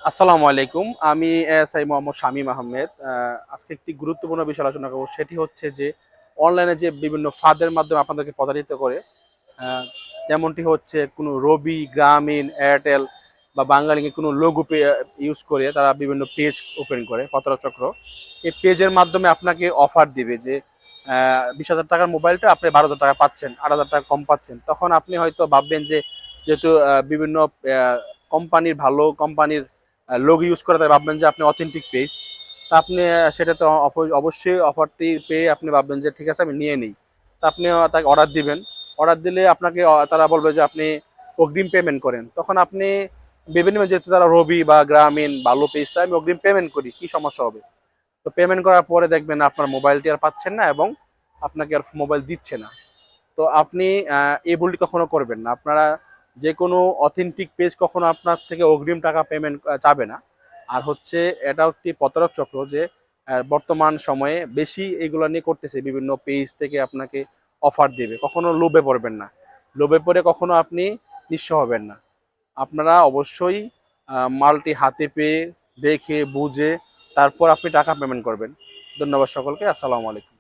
আসসালামু আলাইকুম। আমি এএসআই মোহাম্মদ শামীম আহমেদ। আজকে একটি গুরুত্বপূর্ণ বিষয় আলোচনা করব। সেটি হচ্ছে যে অনলাইনে যে বিভিন্ন ফাঁদের মাধ্যমে আপনাদেরকে প্রতারিত করে, আহ, যেমনটি হচ্ছে কোনো রবি, গ্রামীণ, এয়ারটেল বা বাংলালিংকে কোনো লোগো পে ইউজ করে তারা বিভিন্ন পেজ ওপেন করে প্রতারক চক্র। এই পেজের মাধ্যমে আপনাকে অফার দিবে যে 20,000 টাকার মোবাইলটা আপনি 12,000 টাকা পাচ্ছেন, 8,000 টাকা কম পাচ্ছেন। তখন আপনি হয়তো ভাববেন যে যেহেতু বিভিন্ন কোম্পানির, ভালো কোম্পানির লোগো ইউজ করে, তাই ভাববেন যে আপনি অথেন্টিক পেজ। তা আপনি সেটাতে অবশ্যই অফারটি পেয়ে আপনি ভাববেন যে ঠিক আছে আমি নিয়ে নিই। তা আপনি তাকে অর্ডার দিবেন। অর্ডার দিলে আপনাকে তারা বলবে যে আপনি অগ্রিম পেমেন্ট করেন। তখন আপনি বিভিন্ন, যেহেতু তারা রবি বা গ্রামীণ ভালো পেজ, তাই আমি অগ্রিম পেমেন্ট করি, কি সমস্যা হবে? তো পেমেন্ট করার পরে দেখবেন আপনার মোবাইলটি আর পাচ্ছেন না এবং আপনাকে আর মোবাইল দিচ্ছে না। তো আপনি এই ভুলটি কখনো করবেন না। আপনারা যে কোনো অথেন্টিক পেজ কখনো আপনার থেকে অগ্রিম টাকা পেমেন্ট চাবে না। আর হচ্ছে এটা একটি প্রতারক চক্র যে বর্তমান সময়ে বেশি এগুলো নিয়ে করতেছে, বিভিন্ন পেজ থেকে আপনাকে অফার দেবে। কখনো লোভে পড়বেন না। লোভে পড়ে কখনো আপনি নিঃস্ব হবেন না। আপনারা অবশ্যই মালটি হাতে পেয়ে, দেখে বুঝে তারপর আপনি টাকা পেমেন্ট করবেন। ধন্যবাদ সকলকে। আসসালামু আলাইকুম।